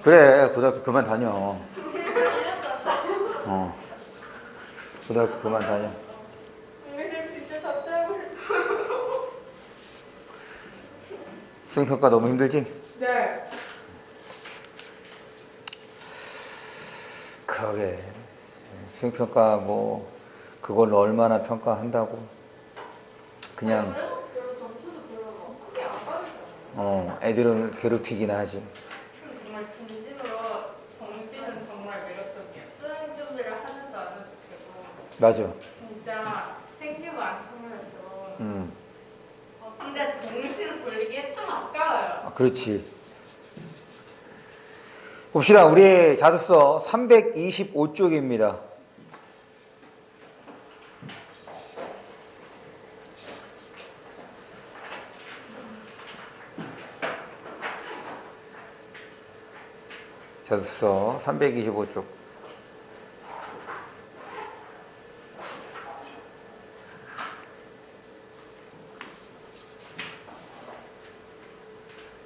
그래, 고등학교 그만 다녀. 고등학교 그만 다녀. 진짜 다 떼고 수행평가 너무 힘들지? 네. 그러게. 수행평가 뭐 그걸로 얼마나 평가한다고. 그냥 그래도 별로 점수도 별로 크게 안 받으잖아요. 애들을 괴롭히긴 하지. 정말 진심으로 정시는 정말 매력적이에요. 수능 준비를 하나도 안 해도 되고 맞아. 진짜 생기고 안 참여해도 근데 정시는 돌리기에 좀 아까워요. 그렇지. 봅시다. 우리의 자습서 325쪽입니다. 자습서 325쪽.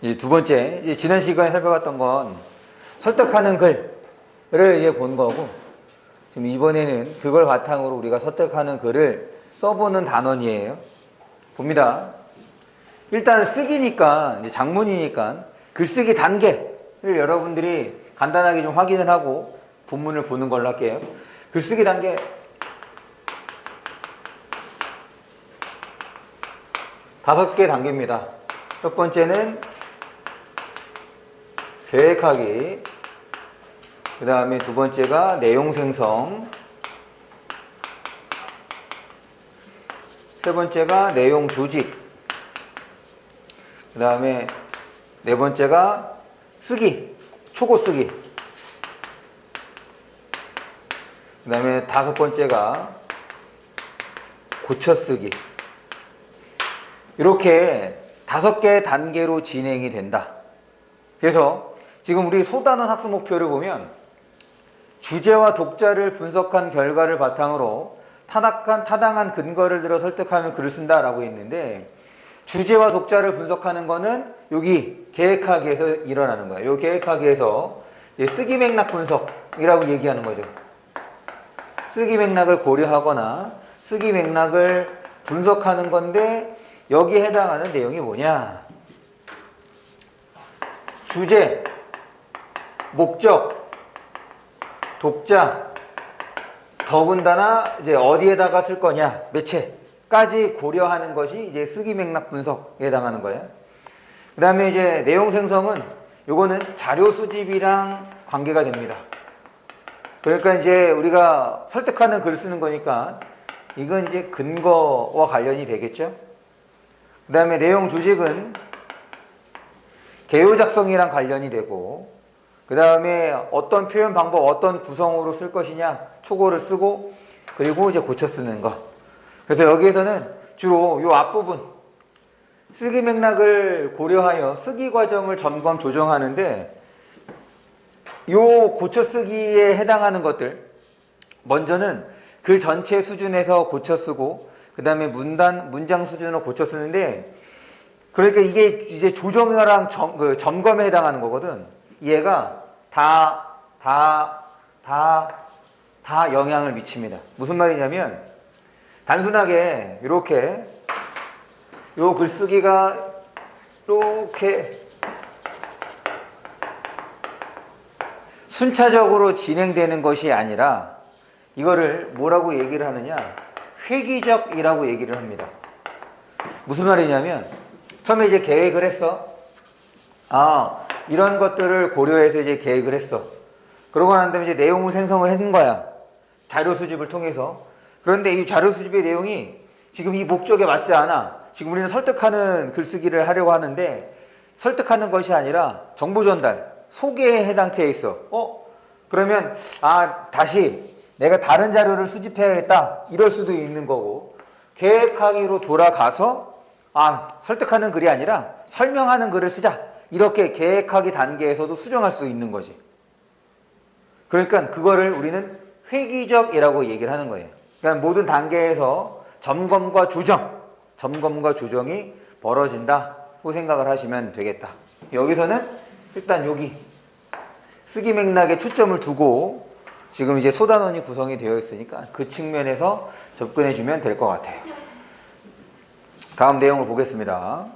이제 두 번째, 이제 지난 시간에 살펴봤던 건 설득하는 글을 이제 본 거고, 지금 이번에는 그걸 바탕으로 우리가 설득하는 글을 써보는 단원이에요. 봅니다. 일단 쓰기니까, 이제 장문이니까 글쓰기 단계를 여러분들이 간단하게 좀 확인을 하고 본문을 보는 걸로 할게요. 글쓰기 단계. 다섯 개 단계입니다. 첫 번째는 계획하기, 그 다음에 두 번째가 내용 생성, 세 번째가 내용 조직, 그 다음에 네 번째가 쓰기, 초고 쓰기, 그 다음에 다섯 번째가 고쳐 쓰기. 이렇게 다섯 개 단계로 진행이 된다. 그래서 지금 우리 소단원 학습 목표를 보면 주제와 독자를 분석한 결과를 바탕으로 타당한 근거를 들어 설득하며 글을 쓴다라고 했는데, 주제와 독자를 분석하는 거는 여기 계획하기에서 일어나는 거예요. 이 계획하기에서 쓰기 맥락 분석이라고 얘기하는 거죠. 쓰기 맥락을 고려하거나 쓰기 맥락을 분석하는 건데, 여기에 해당하는 내용이 뭐냐? 주제, 목적, 독자, 더군다나 이제 어디에다가 쓸 거냐, 매체까지 고려하는 것이 이제 쓰기 맥락 분석에 해당하는 거예요. 그 다음에 이제 내용 생성은 요거는 자료 수집이랑 관계가 됩니다. 그러니까 이제 우리가 설득하는 글 쓰는 거니까 이건 이제 근거와 관련이 되겠죠. 그 다음에 내용 조직은 개요 작성이랑 관련이 되고, 그 다음에 어떤 표현 방법, 어떤 구성으로 쓸 것이냐, 초고를 쓰고, 그리고 이제 고쳐 쓰는 거. 그래서 여기에서는 주로 요 앞부분, 쓰기 맥락을 고려하여 쓰기 과정을 점검, 조정하는데, 요 고쳐 쓰기에 해당하는 것들, 먼저는 글 전체 수준에서 고쳐 쓰고, 그 다음에 문장 수준으로 고쳐 쓰는데, 그러니까 이게 이제 조정이랑 점검에 해당하는 거거든. 얘가 다 영향을 미칩니다. 무슨 말이냐면, 단순하게 이렇게 요 글쓰기가 이렇게 순차적으로 진행되는 것이 아니라 이거를 뭐라고 얘기를 하느냐, 회기적이라고 얘기를 합니다. 무슨 말이냐면, 처음에 이제 계획을 했어. 이런 것들을 고려해서 이제 계획을 했어. 그러고 난 다음에 이제 내용을 생성을 했는 거야. 자료 수집을 통해서. 그런데 이 자료 수집의 내용이 지금 이 목적에 맞지 않아. 지금 우리는 설득하는 글쓰기를 하려고 하는데, 설득하는 것이 아니라 정보 전달, 소개에 해당되어 있어. 그러면 다시 내가 다른 자료를 수집해야겠다, 이럴 수도 있는 거고, 계획하기로 돌아가서 설득하는 글이 아니라 설명하는 글을 쓰자, 이렇게 계획하기 단계에서도 수정할 수 있는 거지. 그러니까 그거를 우리는 회기적이라고 얘기를 하는 거예요. 그러니까 모든 단계에서 점검과 조정이 벌어진다고 생각을 하시면 되겠다. 여기서는 일단 여기 쓰기 맥락에 초점을 두고 지금 이제 소단원이 구성이 되어 있으니까 그 측면에서 접근해 주면 될 것 같아요. 다음 내용을 보겠습니다.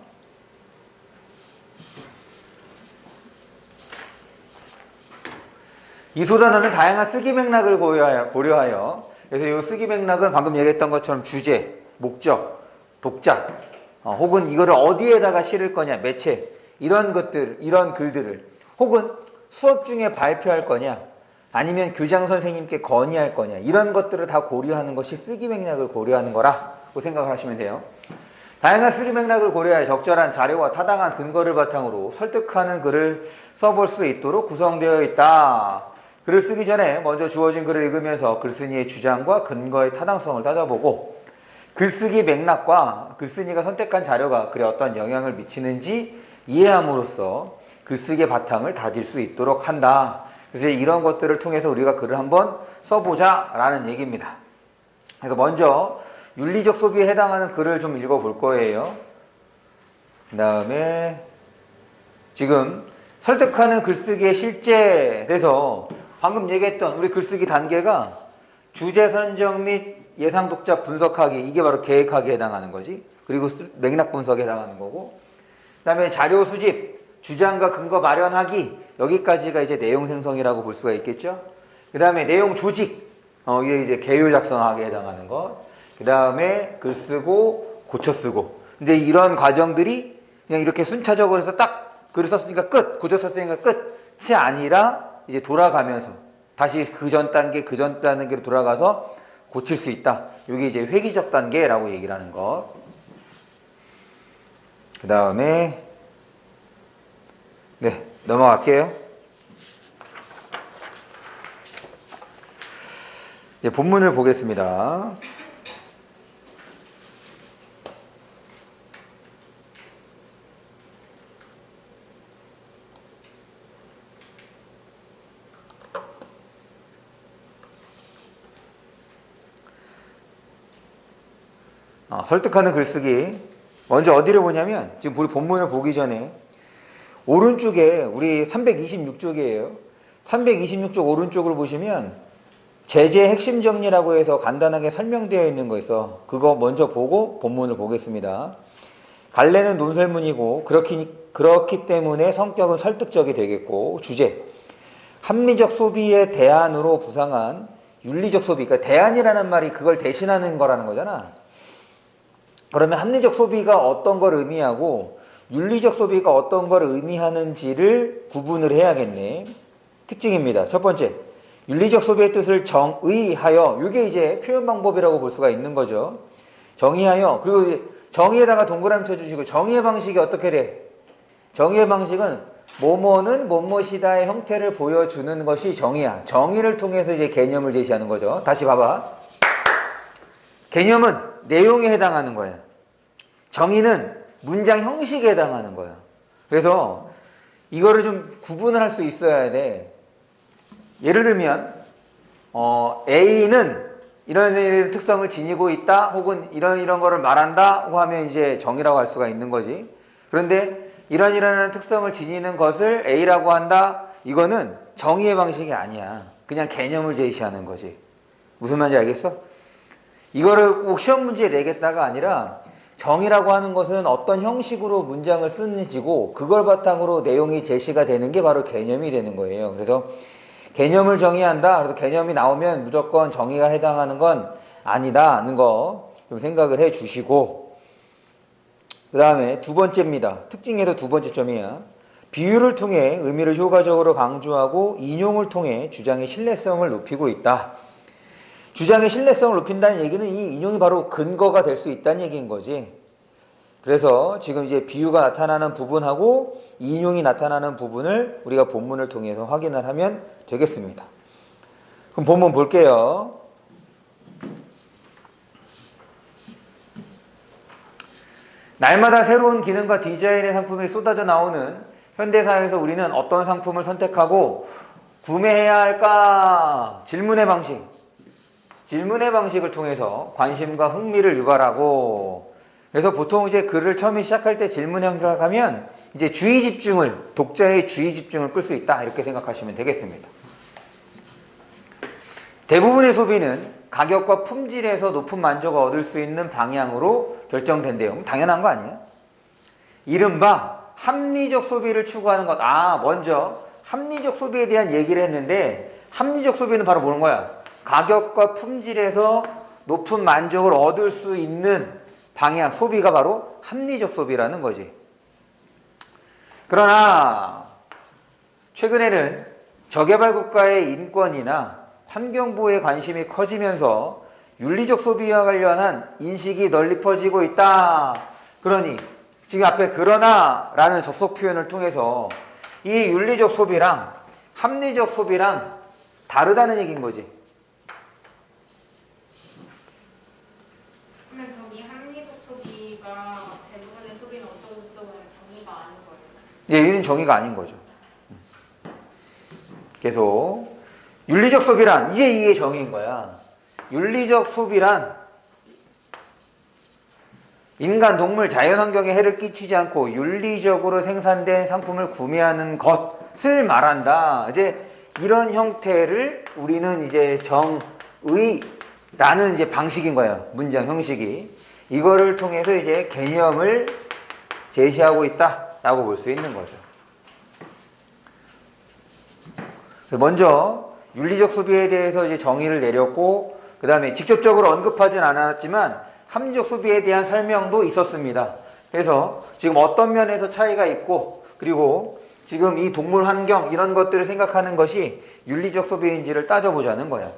이 소단원은 다양한 쓰기 맥락을 고려하여 그래서 이 쓰기 맥락은 방금 얘기했던 것처럼 주제, 목적, 독자 혹은 이거를 어디에다가 실을 거냐, 매체 이런 것들, 이런 글들을 혹은 수업 중에 발표할 거냐 아니면 교장 선생님께 건의할 거냐 이런 것들을 다 고려하는 것이 쓰기 맥락을 고려하는 거라고 생각을 하시면 돼요. 다양한 쓰기 맥락을 고려하여 적절한 자료와 타당한 근거를 바탕으로 설득하는 글을 써볼 수 있도록 구성되어 있다. 글을 쓰기 전에 먼저 주어진 글을 읽으면서 글쓴이의 주장과 근거의 타당성을 따져보고 글쓰기 맥락과 글쓴이가 선택한 자료가 글에 어떤 영향을 미치는지 이해함으로써 글쓰기의 바탕을 다질 수 있도록 한다. 그래서 이런 것들을 통해서 우리가 글을 한번 써보자 라는 얘기입니다. 그래서 먼저 윤리적 소비에 해당하는 글을 좀 읽어볼 거예요. 그 다음에 지금 설득하는 글쓰기의 실제에서 방금 얘기했던 우리 글쓰기 단계가 주제 선정 및 예상 독자 분석하기 이게 바로 계획하기에 해당하는 거지. 그리고 맥락 분석에 해당하는 거고 그 다음에 자료 수집, 주장과 근거 마련하기 여기까지가 이제 내용 생성이라고 볼 수가 있겠죠. 그 다음에 내용 조직 이게 이제 개요 작성하기에 해당하는 것. 그 다음에 글 쓰고 고쳐 쓰고. 근데 이런 과정들이 그냥 이렇게 순차적으로 해서 딱 글을 썼으니까 끝, 고쳐 썼으니까 끝이 아니라 이제 돌아가면서 다시 그 전 단계로 돌아가서 고칠 수 있다. 이게 이제 회귀적 단계라고 얘기를 하는 것. 그 다음에 네, 넘어갈게요. 이제 본문을 보겠습니다. 설득하는 글쓰기. 먼저 어디를 보냐면 지금 우리 본문을 보기 전에 오른쪽에 우리 326쪽이에요. 326쪽 오른쪽을 보시면 제재 핵심 정리라고 해서 간단하게 설명되어 있는 거 있어. 그거 먼저 보고 본문을 보겠습니다. 갈래는 논설문이고 그렇기 때문에 성격은 설득적이 되겠고 주제 합리적 소비의 대안으로 부상한 윤리적 소비. 그러니까 대안이라는 말이 그걸 대신하는 거라는 거잖아. 그러면 합리적 소비가 어떤 걸 의미하고 윤리적 소비가 어떤 걸 의미하는지를 구분을 해야겠네. 특징입니다. 첫 번째, 윤리적 소비의 뜻을 정의하여. 이게 이제 표현 방법이라고 볼 수가 있는 거죠. 정의하여. 그리고 정의에다가 동그라미 쳐주시고 정의의 방식이 어떻게 돼? 정의의 방식은 뭐뭐는 뭐뭐이다의 형태를 보여주는 것이 정의야. 정의를 통해서 이제 개념을 제시하는 거죠. 다시 봐봐. 개념은 내용에 해당하는 거야. 정의는 문장 형식에 해당하는 거야. 그래서 이거를 좀 구분을 할 수 있어야 돼. 예를 들면 A는 이런 특성을 지니고 있다 혹은 이런 거를 말한다 고 하면 이제 정의라고 할 수가 있는 거지. 그런데 이런 특성을 지니는 것을 A라고 한다. 이거는 정의의 방식이 아니야. 그냥 개념을 제시하는 거지. 무슨 말인지 알겠어? 이거를 꼭 시험 문제에 내겠다가 아니라 정의라고 하는 것은 어떤 형식으로 문장을 쓰는지고 그걸 바탕으로 내용이 제시가 되는 게 바로 개념이 되는 거예요. 그래서 개념을 정의한다. 그래서 개념이 나오면 무조건 정의가 해당하는 건 아니다는 거 좀 생각을 해 주시고 그 다음에 두 번째입니다. 특징에서 두 번째 점이야. 비유를 통해 의미를 효과적으로 강조하고 인용을 통해 주장의 신뢰성을 높이고 있다. 주장의 신뢰성을 높인다는 얘기는 이 인용이 바로 근거가 될 수 있다는 얘기인 거지. 그래서 지금 이제 비유가 나타나는 부분하고 인용이 나타나는 부분을 우리가 본문을 통해서 확인을 하면 되겠습니다. 그럼 본문 볼게요. 날마다 새로운 기능과 디자인의 상품이 쏟아져 나오는 현대사회에서 우리는 어떤 상품을 선택하고 구매해야 할까? 질문의 방식을 통해서 관심과 흥미를 유발하고 그래서 보통 이제 글을 처음에 시작할 때 질문 형식을 하면 이제 주의 집중을, 독자의 주의 집중을 끌 수 있다. 이렇게 생각하시면 되겠습니다. 대부분의 소비는 가격과 품질에서 높은 만족을 얻을 수 있는 방향으로 결정된대요. 당연한 거 아니에요? 이른바 합리적 소비를 추구하는 것. 먼저 합리적 소비에 대한 얘기를 했는데, 합리적 소비는 바로 뭐는 거야? 가격과 품질에서 높은 만족을 얻을 수 있는 방향, 소비가 바로 합리적 소비라는 거지. 그러나 최근에는 저개발 국가의 인권이나 환경보호에 관심이 커지면서 윤리적 소비와 관련한 인식이 널리 퍼지고 있다. 그러니 지금 앞에 그러나라는 접속 표현을 통해서 이 윤리적 소비랑 합리적 소비랑 다르다는 얘기인 거지. 그러면 저기 합리적 소비가 대부분의 소비는 어쩌고저쩌고 정의가 아닌 거예요? 얘는 정의가 아닌 거죠. 계속 윤리적 소비란 이제 이게 정의인 거야. 윤리적 소비란 인간, 동물, 자연환경에 해를 끼치지 않고 윤리적으로 생산된 상품을 구매하는 것을 말한다. 이제 이런 형태를 우리는 이제 정의라는 이제 방식인 거예요. 문장 형식이. 이거를 통해서 이제 개념을 제시하고 있다라고 볼 수 있는 거죠. 먼저 윤리적 소비에 대해서 이제 정의를 내렸고, 그 다음에 직접적으로 언급하진 않았지만 합리적 소비에 대한 설명도 있었습니다. 그래서 지금 어떤 면에서 차이가 있고, 그리고 지금 이 동물 환경 이런 것들을 생각하는 것이 윤리적 소비인지를 따져보자는 거야.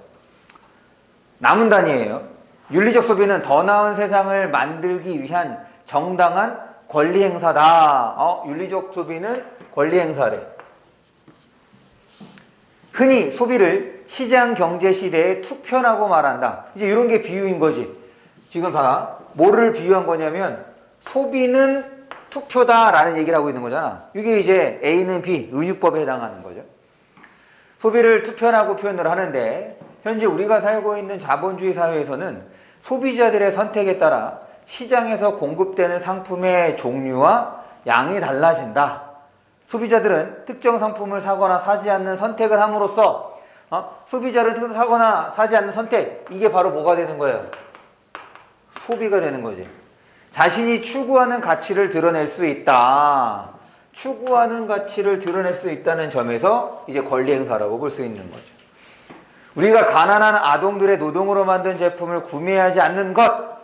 남은 단위예요. 윤리적 소비는 더 나은 세상을 만들기 위한 정당한 권리 행사다. 윤리적 소비는 권리 행사래. 흔히 소비를 시장 경제 시대의 투표라고 말한다. 이제 이런 게 비유인 거지. 지금 봐. 뭐를 비유한 거냐면 소비는 투표다라는 얘기를 하고 있는 거잖아. 이게 이제 A는 B, 은유법에 해당하는 거죠. 소비를 투표라고 표현을 하는데, 현재 우리가 살고 있는 자본주의 사회에서는 소비자들의 선택에 따라 시장에서 공급되는 상품의 종류와 양이 달라진다. 소비자들은 특정 상품을 사거나 사지 않는 선택을 함으로써 소비자를 사거나 사지 않는 선택, 이게 바로 뭐가 되는 거예요? 소비가 되는 거지. 자신이 추구하는 가치를 드러낼 수 있다. 추구하는 가치를 드러낼 수 있다는 점에서 이제 권리 행사라고 볼 수 있는 거죠. 우리가 가난한 아동들의 노동으로 만든 제품을 구매하지 않는 것,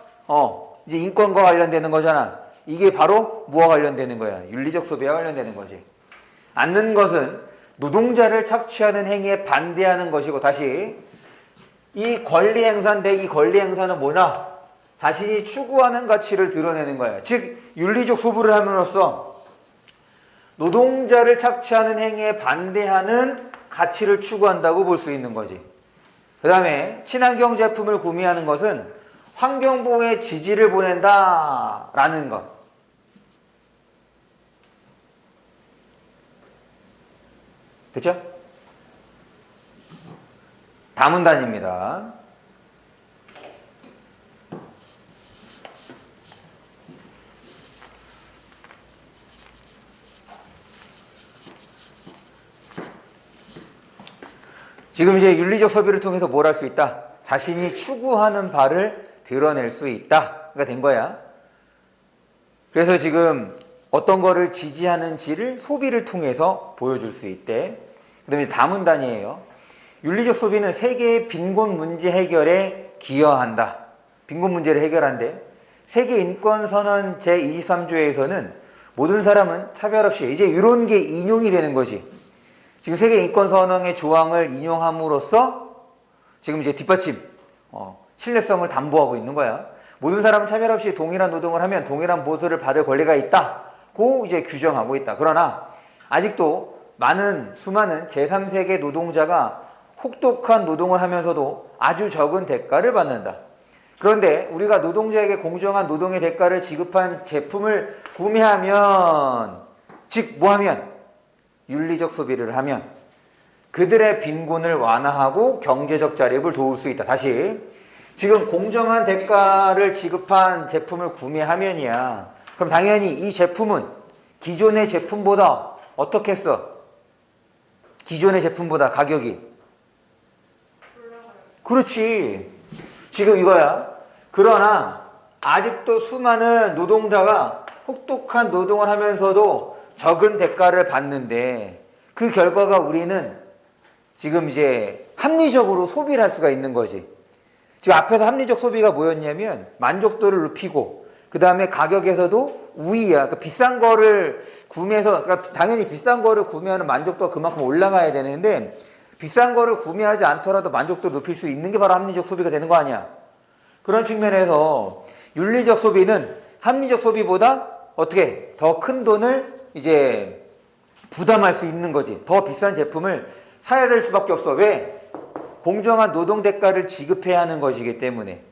이제 인권과 관련되는 거잖아. 이게 바로 뭐와 관련되는 거야? 윤리적 소비와 관련되는 거지. 않는 것은 노동자를 착취하는 행위에 반대하는 것이고, 다시 이 권리 행사인데, 이 권리 행사는 뭐냐? 자신이 추구하는 가치를 드러내는 거야. 즉 윤리적 소비를 함으로써 노동자를 착취하는 행위에 반대하는 가치를 추구한다고 볼 수 있는 거지. 그 다음에 친환경 제품을 구매하는 것은 환경보호에 지지를 보낸다라는 것. 그쵸? 다문단입니다. 지금 이제 윤리적 소비를 통해서 뭘 할 수 있다? 자신이 추구하는 바를 드러낼 수 있다가 된 거야. 그래서 지금 어떤 거를 지지하는지를 소비를 통해서 보여줄 수 있대. 그 다음에 다문단이에요. 윤리적 소비는 세계의 빈곤 문제 해결에 기여한다. 빈곤 문제를 해결한대. 세계인권선언 제23조에서는 모든 사람은 차별 없이, 이제 이런 게 인용이 되는 거지. 지금 세계인권선언의 조항을 인용함으로써 지금 이제 뒷받침, 신뢰성을 담보하고 있는 거야. 모든 사람은 차별 없이 동일한 노동을 하면 동일한 보수를 받을 권리가 있다고 이제 규정하고 있다. 그러나 아직도 수많은 제3세계 노동자가 혹독한 노동을 하면서도 아주 적은 대가를 받는다. 그런데 우리가 노동자에게 공정한 노동의 대가를 지급한 제품을 구매하면, 즉 뭐하면? 윤리적 소비를 하면 그들의 빈곤을 완화하고 경제적 자립을 도울 수 있다. 다시, 지금 공정한 대가를 지급한 제품을 구매하면이야. 그럼 당연히 이 제품은 기존의 제품보다 어떻게 했어? 기존의 제품보다 가격이. 올라가요. 그렇지. 지금 이거야. 그러나 아직도 수많은 노동자가 혹독한 노동을 하면서도 적은 대가를 받는데 그 결과가 우리는 지금 이제 합리적으로 소비를 할 수가 있는 거지. 지금 앞에서 합리적 소비가 뭐였냐면 만족도를 높이고 그 다음에 가격에서도 우위야. 그러니까 비싼 거를 구매해서, 그러니까 당연히 비싼 거를 구매하는 만족도가 그만큼 올라가야 되는데 비싼 거를 구매하지 않더라도 만족도를 높일 수 있는 게 바로 합리적 소비가 되는 거 아니야. 그런 측면에서 윤리적 소비는 합리적 소비보다 어떻게 더 큰 돈을 이제 부담할 수 있는 거지. 더 비싼 제품을 사야 될 수밖에 없어. 왜? 공정한 노동 대가를 지급해야 하는 것이기 때문에.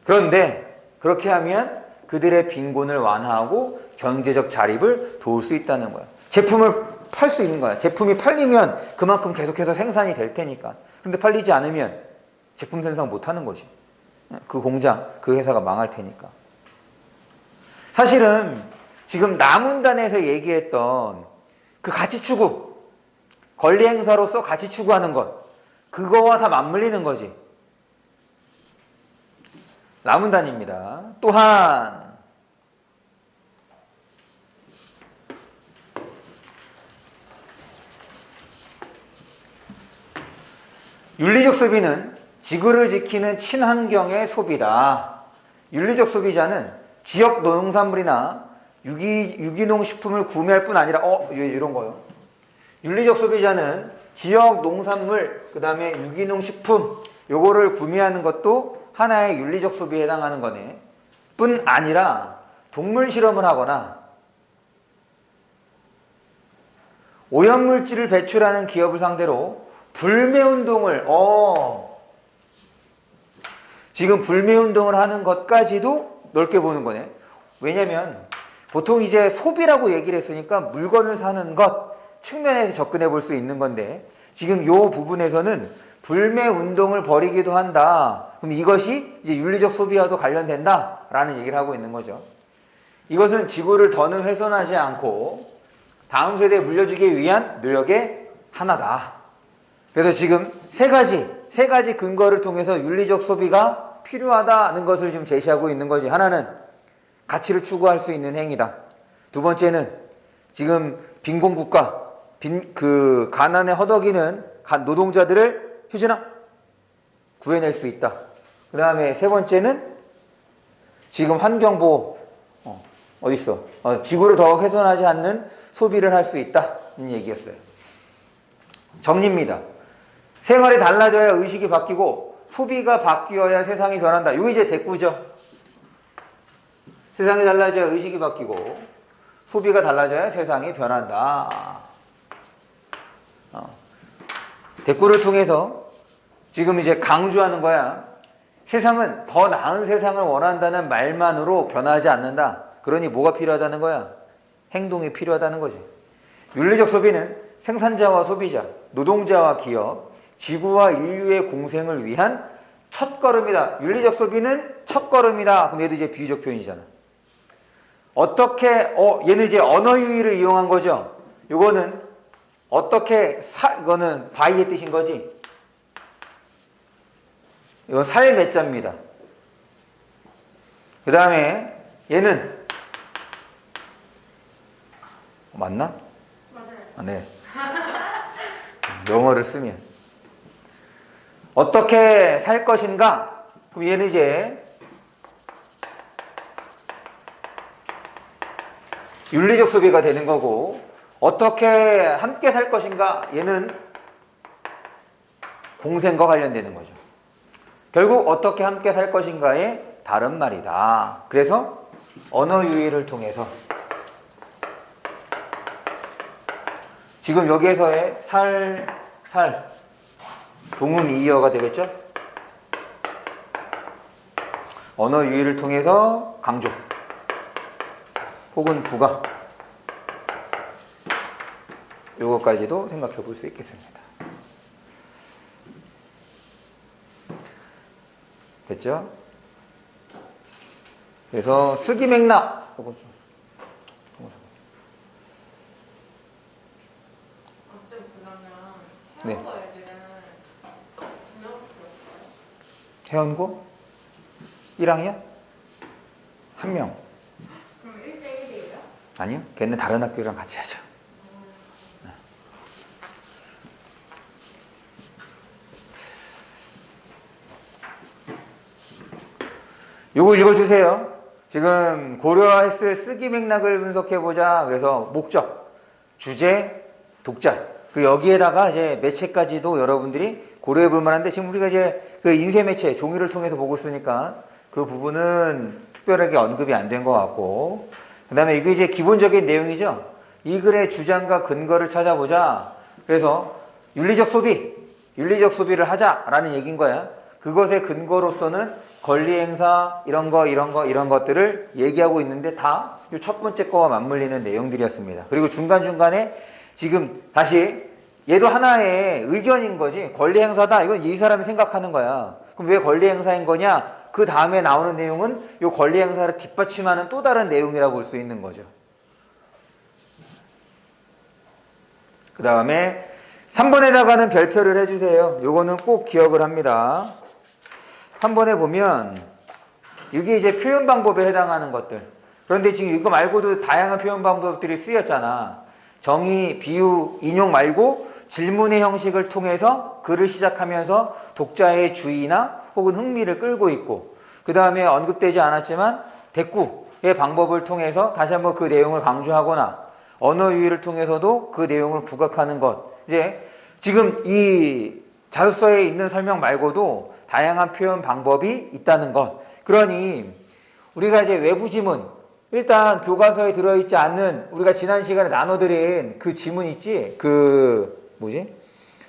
그런데 그렇게 하면 그들의 빈곤을 완화하고 경제적 자립을 도울 수 있다는 거야. 제품을 팔 수 있는 거야. 제품이 팔리면 그만큼 계속해서 생산이 될 테니까. 그런데 팔리지 않으면 제품 생산 못 하는 거지. 그 공장, 그 회사가 망할 테니까. 사실은 지금 남운단에서 얘기했던 그 가치 추구, 권리 행사로서 가치 추구하는 것, 그거와 다 맞물리는 거지. 남운단입니다. 또한 윤리적 소비는 지구를 지키는 친환경의 소비다. 윤리적 소비자는 지역 농산물이나 유기농 식품을 구매할 뿐 아니라 이런 거요. 윤리적 소비자는 지역 농산물, 그 다음에 유기농 식품 요거를 구매하는 것도 하나의 윤리적 소비에 해당하는 거네. 뿐 아니라 동물 실험을 하거나 오염물질을 배출하는 기업을 상대로 불매운동을 지금 불매운동을 하는 것까지도 넓게 보는 거네. 왜냐면 보통 이제 소비라고 얘기를 했으니까 물건을 사는 것 측면에서 접근해 볼 수 있는 건데 지금 요 부분에서는 불매운동을 벌이기도 한다. 그럼 이것이 이제 윤리적 소비와도 관련된다 라는 얘기를 하고 있는 거죠. 이것은 지구를 더는 훼손하지 않고 다음 세대에 물려주기 위한 노력의 하나다. 그래서 지금 세 가지 근거를 통해서 윤리적 소비가 필요하다는 것을 지금 제시하고 있는 거지. 하나는 가치를 추구할 수 있는 행위다. 두 번째는 지금 빈곤국가, 가난에 허덕이는 노동자들을 효진아 구해낼 수 있다. 그 다음에 세 번째는 지금 환경보호, 어딨어? 지구를 더 훼손하지 않는 소비를 할 수 있다는 얘기였어요. 정리입니다. 생활이 달라져야 의식이 바뀌고 소비가 바뀌어야 세상이 변한다. 이거 이제 대꾸죠. 세상이 달라져야 의식이 바뀌고 소비가 달라져야 세상이 변한다. 대꾸를 통해서 지금 이제 강조하는 거야. 세상은 더 나은 세상을 원한다는 말만으로 변하지 않는다. 그러니 뭐가 필요하다는 거야? 행동이 필요하다는 거지. 윤리적 소비는 생산자와 소비자, 노동자와 기업, 지구와 인류의 공생을 위한 첫걸음이다. 윤리적 소비는 첫걸음이다. 그럼 얘도 이제 비유적 표현이잖아. 어떻게, 얘는 이제 언어 유희를 이용한 거죠. 요거는 어떻게, 이거는 바이의 뜻인 거지. 이건 삶의 자입니다. 그 다음에 얘는, 맞나? 맞아요. 네. 영어를 쓰면. 어떻게 살 것인가? 그럼 얘는 이제 윤리적 소비가 되는 거고, 어떻게 함께 살 것인가? 얘는 공생과 관련되는 거죠. 결국 어떻게 함께 살 것인가의 다른 말이다. 그래서 언어 유희를 통해서 지금 여기에서의 동음이어가 되겠죠? 언어 유희를 통해서 강조 혹은 부가 요것까지도 생각해 볼 수 있겠습니다. 됐죠? 그래서 쓰기 맥락 요거 좀 네. 해운고 애들은 두명 들었어요. 해원고 1학년? 1명. 그럼 1대1이에요? 아니요. 걔는 다른 학교랑 같이 하죠. 요거 읽어주세요. 지금 고려했을 쓰기 맥락을 분석해보자. 그래서 목적, 주제, 독자. 그리고 여기에다가 이제 매체까지도 여러분들이 고려해볼 만한데 지금 우리가 이제 그 인쇄 매체, 종이를 통해서 보고 있으니까 그 부분은 특별하게 언급이 안 된 것 같고, 그 다음에 이게 이제 기본적인 내용이죠. 이 글의 주장과 근거를 찾아보자. 그래서 윤리적 소비를 하자라는 얘기인 거야. 그것의 근거로서는 권리 행사 이런 것들을 얘기하고 있는데 다 이 첫 번째 거와 맞물리는 내용들이었습니다. 그리고 중간중간에 지금 다시 얘도 하나의 의견인 거지. 권리 행사다. 이건 이 사람이 생각하는 거야. 그럼 왜 권리 행사인 거냐? 그 다음에 나오는 내용은 이 권리 행사를 뒷받침하는 또 다른 내용이라고 볼 수 있는 거죠. 그 다음에 3번에다가는 별표를 해주세요. 요거는 꼭 기억을 합니다. 3번에 보면 이게 이제 표현 방법에 해당하는 것들. 그런데 지금 이거 말고도 다양한 표현 방법들이 쓰였잖아. 정의, 비유, 인용 말고 질문의 형식을 통해서 글을 시작하면서 독자의 주의나 혹은 흥미를 끌고 있고, 그 다음에 언급되지 않았지만 대꾸의 방법을 통해서 다시 한번 그 내용을 강조하거나 언어 유희를 통해서도 그 내용을 부각하는 것. 이제 지금 이 자소서에 있는 설명 말고도 다양한 표현 방법이 있다는 것. 그러니 우리가 이제 외부 지문, 일단 교과서에 들어있지 않는 우리가 지난 시간에 나눠드린 그 지문 있지?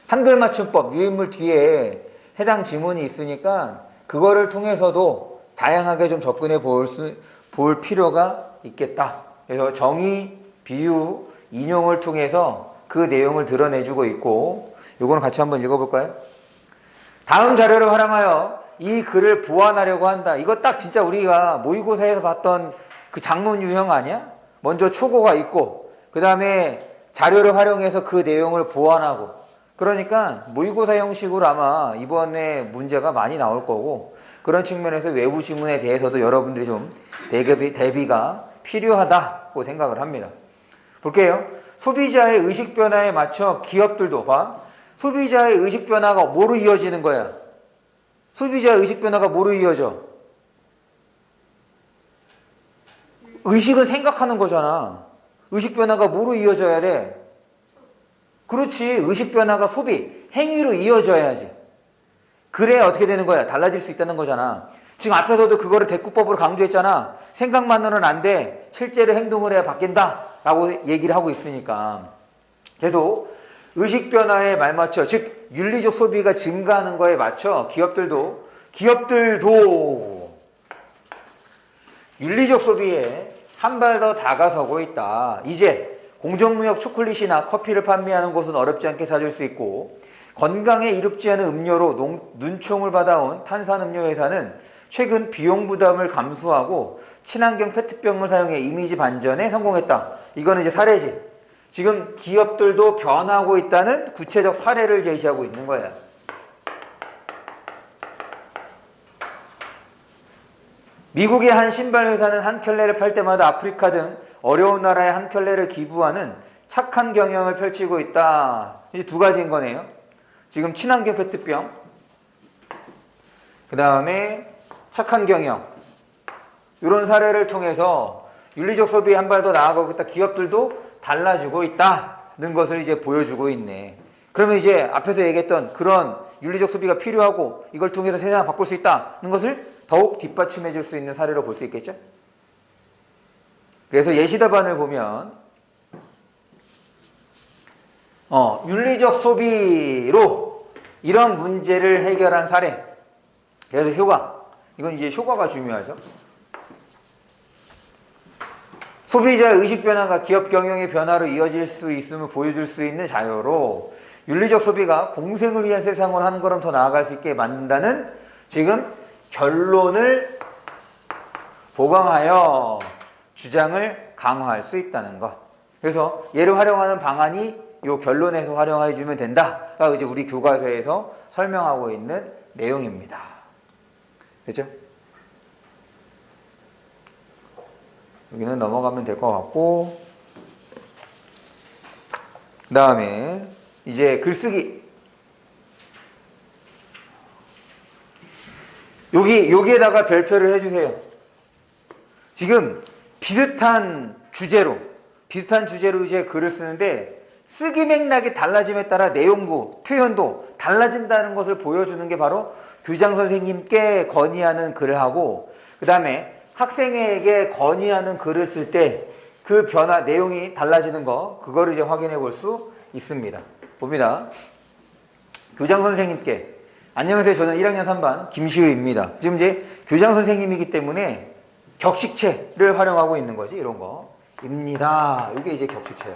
한글 맞춤법, 유인물 뒤에 해당 지문이 있으니까 그거를 통해서도 다양하게 좀 접근해 볼 필요가 있겠다. 그래서 정의, 비유, 인용을 통해서 그 내용을 드러내주고 있고, 요거는 같이 한번 읽어볼까요? 다음 자료를 활용하여 이 글을 보완하려고 한다. 이거 딱 진짜 우리가 모의고사에서 봤던 그 장문 유형 아니야? 먼저 초고가 있고 그 다음에 자료를 활용해서 그 내용을 보완하고, 그러니까 모의고사 형식으로 아마 이번에 문제가 많이 나올 거고, 그런 측면에서 외부 지문에 대해서도 여러분들이 좀 대비가 필요하다고 생각을 합니다. 볼게요. 소비자의 의식 변화에 맞춰 기업들도 소비자의 의식 변화가 뭐로 이어지는 거야? 소비자의 의식 변화가 뭐로 이어져? 의식은 생각하는 거잖아. 의식 변화가 뭐로 이어져야 돼? 그렇지. 의식 변화가 소비, 행위로 이어져야지. 그래야 어떻게 되는 거야? 달라질 수 있다는 거잖아. 지금 앞에서도 그거를 대꾸법으로 강조했잖아. 생각만으로는 안 돼. 실제로 행동을 해야 바뀐다 라고 얘기를 하고 있으니까 계속 의식 변화에 말맞춰, 즉 윤리적 소비가 증가하는 거에 맞춰 기업들도 윤리적 소비에 한 발 더 다가서고 있다. 이제 공정무역 초콜릿이나 커피를 판매하는 곳은 어렵지 않게 찾을 수 있고, 건강에 이롭지 않은 음료로 눈총을 받아온 탄산음료 회사는 최근 비용 부담을 감수하고 친환경 페트병을 사용해 이미지 반전에 성공했다. 이거는 이제 사례지. 지금 기업들도 변하고 있다는 구체적 사례를 제시하고 있는 거야. 미국의 한 신발 회사는 한 켤레를 팔 때마다 아프리카 등 어려운 나라에 한 켤레를 기부하는 착한 경영을 펼치고 있다. 이제 두 가지인 거네요. 지금 친환경 페트병, 그 다음에 착한 경영, 이런 사례를 통해서 윤리적 소비에 한 발 더 나아가고 있다. 기업들도 달라지고 있다는 것을 이제 보여주고 있네. 그러면 이제 앞에서 얘기했던 그런 윤리적 소비가 필요하고 이걸 통해서 세상을 바꿀 수 있다는 것을 더욱 뒷받침해 줄 수 있는 사례로 볼 수 있겠죠? 그래서 예시답안을 보면 윤리적 소비로 이런 문제를 해결한 사례. 그래서 효과. 이건 이제 효과가 중요하죠. 소비자의 의식 변화가 기업 경영의 변화로 이어질 수 있음을 보여줄 수 있는 자료로 윤리적 소비가 공생을 위한 세상으로 한 걸음 더 나아갈 수 있게 만든다는 지금 결론을 보강하여 주장을 강화할 수 있다는 것. 그래서 얘를 활용하는 방안이 요 결론에서 활용해 주면 된다가 이제 우리 교과서에서 설명하고 있는 내용입니다. 그죠? 여기는 넘어가면 될 것 같고, 그 다음에 이제 글쓰기. 여기에다가 별표를 해주세요. 지금 비슷한 주제로 이제 글을 쓰는데 쓰기 맥락이 달라짐에 따라 내용도 표현도 달라진다는 것을 보여주는 게 바로 교장 선생님께 건의하는 글을 하고, 그 다음에 학생에게 건의하는 글을 쓸 때 그 변화, 내용이 달라지는 거, 그거를 이제 확인해 볼 수 있습니다. 봅니다. 교장 선생님께, 안녕하세요. 저는 1학년 3반 김시우입니다. 지금 이제 교장 선생님이기 때문에 격식체를 활용하고 있는 거지, 이런 거. 입니다. 이게 이제 격식체야.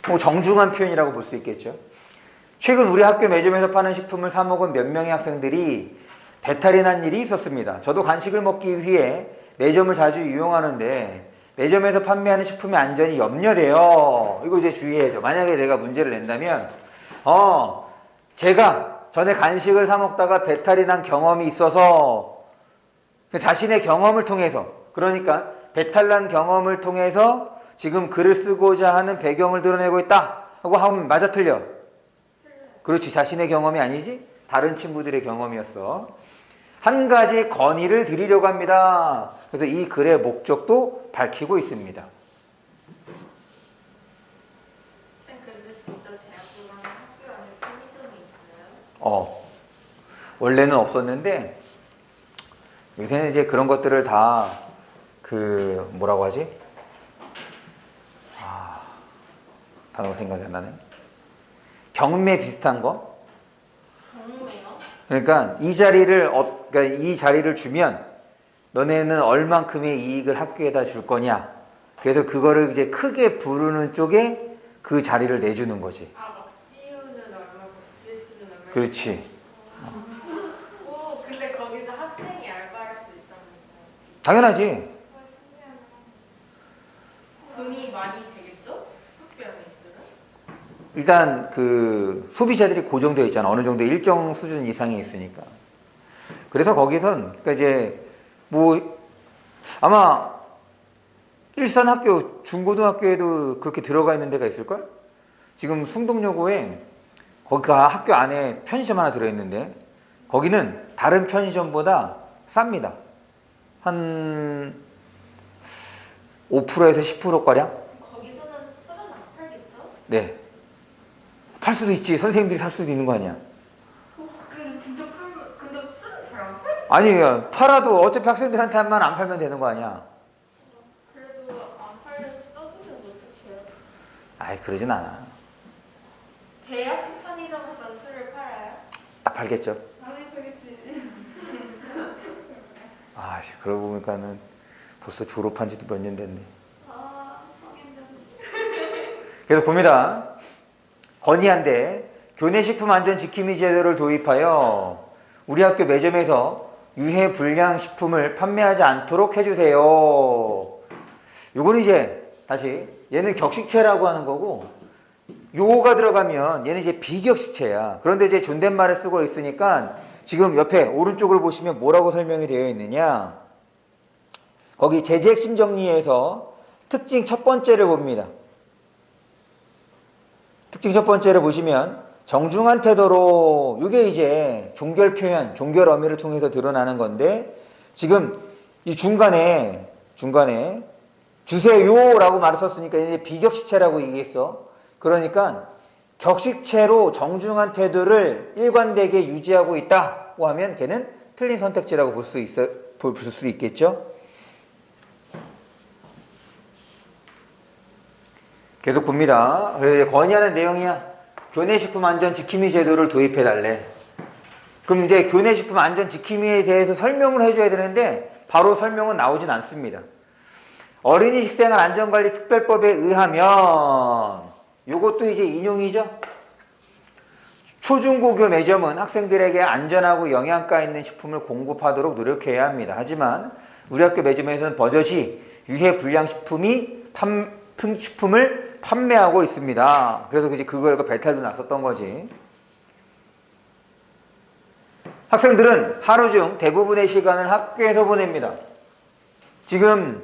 뭐 정중한 표현이라고 볼 수 있겠죠. 최근 우리 학교 매점에서 파는 식품을 사 먹은 몇 명의 학생들이 배탈이 난 일이 있었습니다. 저도 간식을 먹기 위해 매점을 자주 이용하는데 매점에서 판매하는 식품의 안전이 염려돼요. 이거 이제 주의해야죠. 만약에 내가 문제를 낸다면 제가 전에 간식을 사 먹다가 배탈이 난 경험이 있어서 자신의 경험을 통해서, 그러니까 배탈난 경험을 통해서 지금 글을 쓰고자 하는 배경을 드러내고 있다 하고 하면 맞아 틀려? 그렇지. 자신의 경험이 아니지? 다른 친구들의 경험이었어. 한 가지 건의를 드리려고 합니다. 그래서 이 글의 목적도 밝히고 있습니다. 쌤, 근데 진짜 대학교랑 학교 안에 편의점이 있어요? 원래는 없었는데 요새는 이제 그런 것들을 다 뭐라고 하지? 단어가 생각이 안 나네. 경매 비슷한 거? 경매요? 그러니까 이 자리를 주면 너네는 얼만큼의 이익을 학교에다 줄 거냐. 그래서 그거를 이제 크게 부르는 쪽에 그 자리를 내주는 거지. 막 CU는 얼마고 GS는 얼마고. 그렇지. 오, 근데 거기서 학생이 알바할 수 있다면서요? 당연하지. 신기하네. 돈이 많이 되겠죠? 학교 안에 있으면? 일단 소비자들이 고정되어 있잖아. 어느 정도 일정 수준 이상이 있으니까. 그래서 거기선 그러니까 이제 아마 일산 학교 중고등학교에도 그렇게 들어가 있는 데가 있을걸? 지금 숭동여고에 거기가 학교 안에 편의점 하나 들어있는데 거기는 다른 편의점보다 쌉니다. 한 5%에서 10%가량? 거기서는 술은 안 팔겠죠? 네. 팔 수도 있지. 선생님들이 살 수도 있는 거 아니야. 근데 진짜 팔면, 근데 술은 잘 안 팔지? 아니, 팔아도 어차피 학생들한테만 안 팔면 되는 거 아니야. 그래도 안 팔려서 써주면 어떡해요? 아이, 그러진 않아. 대학 편의점에서 술을 팔아요? 다 팔겠죠. 당연히 팔겠지. 그러고 보니까는 벌써 졸업한 지도 몇 년 됐네. 성인들. 그래서 봅니다. 건의한데 교내식품안전지킴이 제도를 도입하여 우리 학교 매점에서 유해 불량 식품을 판매하지 않도록 해주세요. 요건 이제 다시 얘는 격식체라고 하는 거고 요거가 들어가면 얘는 이제 비격식체야. 그런데 이제 존댓말을 쓰고 있으니까 지금 옆에 오른쪽을 보시면 뭐라고 설명이 되어 있느냐. 거기 제재 핵심 정리에서 특징 첫 번째를 봅니다. 특징 첫 번째를 보시면 정중한 태도로, 이게 이제 종결 표현, 종결 어미를 통해서 드러나는 건데 지금 이 중간에 주세요라고 말을 썼으니까 이제 비격식체라고 얘기했어. 그러니까 격식체로 정중한 태도를 일관되게 유지하고 있다고 하면 걔는 틀린 선택지라고 볼 수 있겠죠. 계속 봅니다. 그래서 건의하는 내용이야. 교내식품안전지킴이 제도를 도입해달래. 그럼 이제 교내식품안전지킴이에 대해서 설명을 해줘야 되는데 바로 설명은 나오진 않습니다. 어린이 식생활 안전관리 특별법에 의하면 요것도 이제 인용이죠. 초중고교 매점은 학생들에게 안전하고 영양가 있는 식품을 공급하도록 노력해야 합니다. 하지만 우리 학교 매점에서는 버젓이 유해 불량 식품을 판매하고 있습니다. 그래서 그걸 배탈도 났었던 거지. 학생들은 하루 중 대부분의 시간을 학교에서 보냅니다. 지금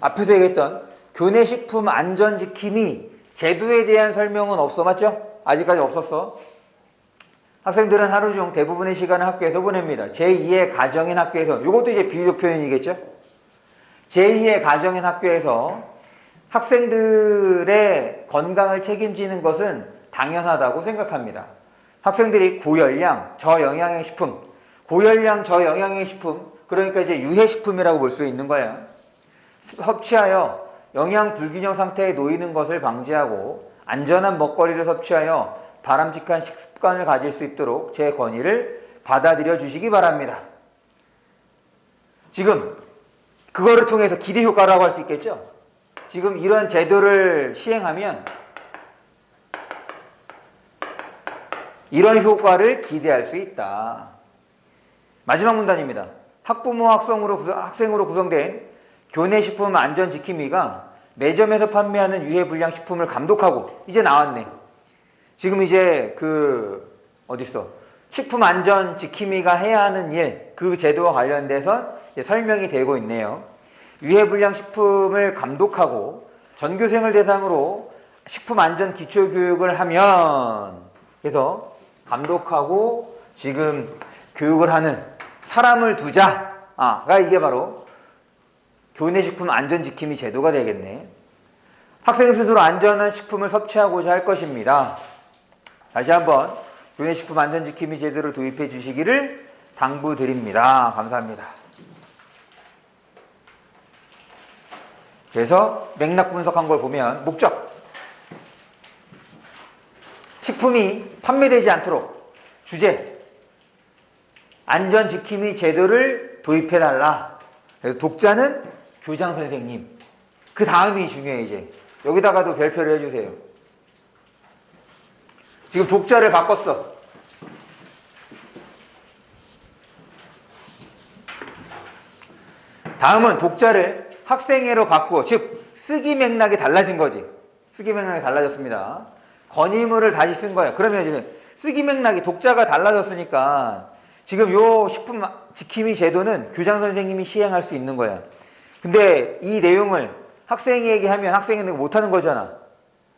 앞에서 얘기했던 교내식품 안전지킴이 제도에 대한 설명은 없어, 맞죠? 아직까지 없었어. 학생들은 하루 중 대부분의 시간을 학교에서 보냅니다. 제2의 가정인 학교에서, 이것도 이제 비유적 표현이겠죠? 제2의 가정인 학교에서 학생들의 건강을 책임지는 것은 당연하다고 생각합니다. 학생들이 고열량, 저영양의 식품, 고열량, 저영양의 식품, 그러니까 이제 유해식품이라고 볼 수 있는 거예요. 섭취하여 영양 불균형 상태에 놓이는 것을 방지하고 안전한 먹거리를 섭취하여 바람직한 식습관을 가질 수 있도록 제 건의를 받아들여 주시기 바랍니다. 지금 그거를 통해서 기대 효과라고 할 수 있겠죠? 지금 이런 제도를 시행하면 이런 효과를 기대할 수 있다. 마지막 문단입니다. 학부모 학생으로 구성된 교내식품 안전지킴이가 매점에서 판매하는 유해불량식품을 감독하고, 이제 나왔네. 지금 이제 식품 안전지킴이가 해야 하는 일, 그 제도와 관련돼서 설명이 되고 있네요. 유해불량식품을 감독하고 전교생을 대상으로 식품 안전 기초 교육을 하면, 그래서 감독하고 지금 교육을 하는 사람을 두자가 이게 바로 교내식품 안전지킴이 제도가 되겠네. 학생 스스로 안전한 식품을 섭취하고자 할 것입니다. 다시 한번 교내식품 안전지킴이 제도를 도입해 주시기를 당부드립니다. 감사합니다. 그래서 맥락 분석한 걸 보면 목적, 식품이 판매되지 않도록 주제, 안전지킴이 제도를 도입해달라. 그래서 독자는 교장 선생님. 그 다음이 중요해. 이제 여기다가도 별표를 해주세요. 지금 독자를 바꿨어. 다음은 독자를 학생회로 바꾸어, 즉 쓰기 맥락이 달라진 거지. 쓰기 맥락이 달라졌습니다. 건의문을 다시 쓴 거예요. 그러면 이제 쓰기 맥락이 독자가 달라졌으니까 지금 요 식품 지킴이 제도는 교장 선생님이 시행할 수 있는 거야. 근데 이 내용을 학생에게 하면 학생이 못하는 거잖아.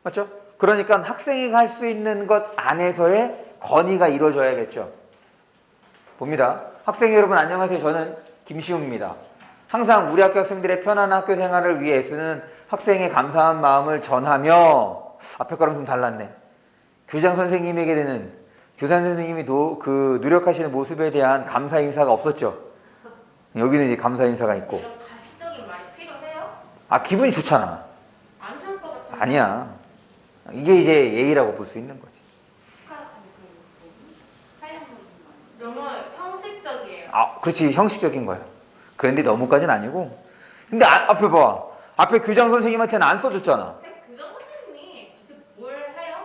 맞죠? 그러니까 학생이 할 수 있는 것 안에서의 건의가 이루어져야겠죠. 봅니다. 학생 여러분 안녕하세요. 저는 김시우입니다. 항상 우리 학교 학생들의 편안한 학교 생활을 위해 애쓰는 학생의 감사한 마음을 전하며, 앞에 거랑 좀 달랐네. 교장 선생님에게 되는, 교장 선생님이 노력하시는 모습에 대한 감사 인사가 없었죠. 여기는 이제 감사 인사가 있고. 이런 가식적인 말이 필요해요? 기분이 좋잖아. 안 좋을 것 같은데. 아니야. 이게 이제 예의라고 볼 수 있는 거지. 너무 형식적이에요. 그렇지. 형식적인 거야. 그런데 너무까지는 아니고. 근데 앞에 봐. 앞에 교장 선생님한테는 안 써줬잖아. 교장 선생님이 이제 뭘 해요?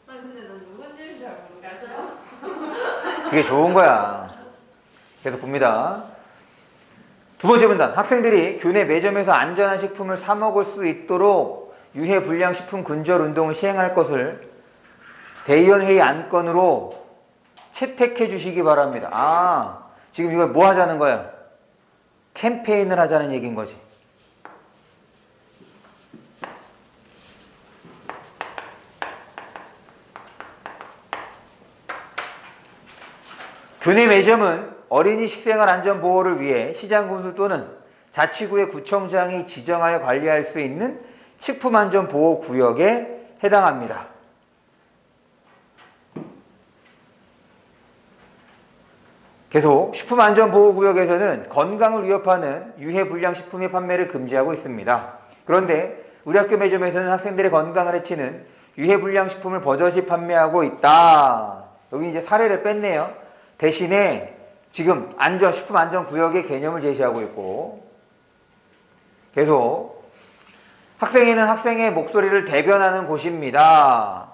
아니 근데 난 누군지는 잘 모르겠어요. 그게 좋은 거야. 계속 봅니다. 두 번째 문단. 학생들이 교내 매점에서 안전한 식품을 사 먹을 수 있도록 유해 불량 식품 근절 운동을 시행할 것을 대의원회의 안건으로 채택해 주시기 바랍니다. 지금 이거 뭐 하자는 거야? 캠페인을 하자는 얘기인 거지. 교내 매점은 어린이 식생활 안전 보호를 위해 시장군수 또는 자치구의 구청장이 지정하여 관리할 수 있는 식품안전보호구역에 해당합니다. 계속 식품안전보호구역에서는 건강을 위협하는 유해불량식품의 판매를 금지하고 있습니다. 그런데 우리 학교 매점에서는 학생들의 건강을 해치는 유해불량식품을 버젓이 판매하고 있다. 여기 이제 사례를 뺐네요. 대신에 지금 식품안전구역의 개념을 제시하고 있고, 계속 학생회는 학생의 목소리를 대변하는 곳입니다.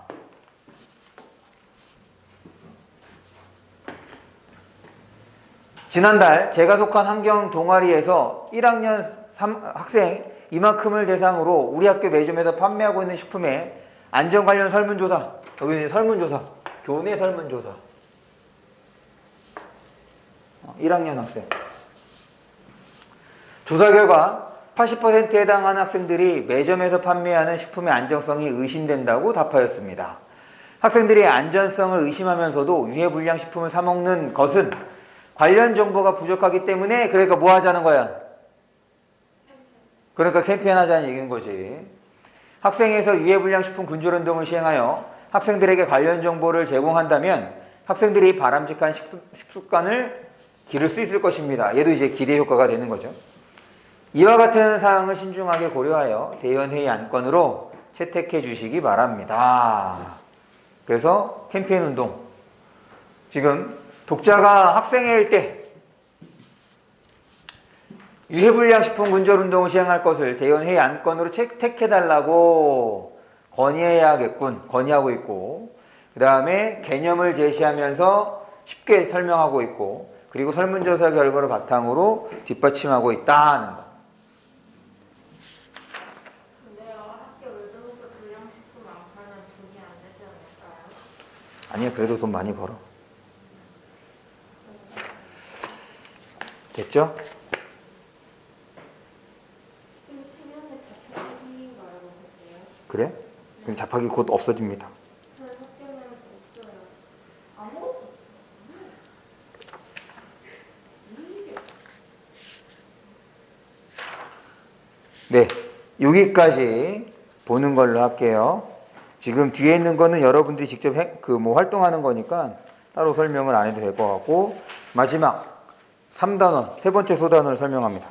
지난달 제가 속한 환경 동아리에서 1학년 학생 이만큼을 대상으로 우리 학교 매점에서 판매하고 있는 식품의 안전 관련 설문조사. 여기는 설문조사. 교내 설문조사. 1학년 학생. 조사 결과 80%에 해당하는 학생들이 매점에서 판매하는 식품의 안정성이 의심된다고 답하였습니다. 학생들이 안전성을 의심하면서도 유해불량 식품을 사 먹는 것은 관련 정보가 부족하기 때문에 그러니까 뭐 하자는 거야? 그러니까 캠페인 하자는 얘기인 거지. 학생에서 유해불량 식품 군절운동을 시행하여 학생들에게 관련 정보를 제공한다면 학생들이 바람직한 식습관을 기를 수 있을 것입니다. 얘도 이제 기대 효과가 되는 거죠. 이와 같은 사항을 신중하게 고려하여 대의원회의 안건으로 채택해 주시기 바랍니다. 그래서 캠페인 운동. 지금 독자가 학생회일 때 유해불량식품 군절운동을 시행할 것을 대의원회의 안건으로 채택해달라고 건의하고 있고, 그 다음에 개념을 제시하면서 쉽게 설명하고 있고, 그리고 설문조사 결과를 바탕으로 뒷받침하고 있다는 거. 근데요, 학교 매점에서 불량식품 안 팔면 돈이 안 되지 않을까요? 아니야, 그래도 돈 많이 벌어. 됐죠? 지금 10년에 자폐인가요? 그게요? 그래? 그럼 잡학이 곧 없어집니다. 저희 학교는 없어요. 아무것도 네, 여기까지 보는 걸로 할게요. 지금 뒤에 있는 거는 여러분들이 직접 활동하는 거니까 따로 설명을 안 해도 될 것 같고, 마지막 3단원, 세 번째 소단원을 설명합니다.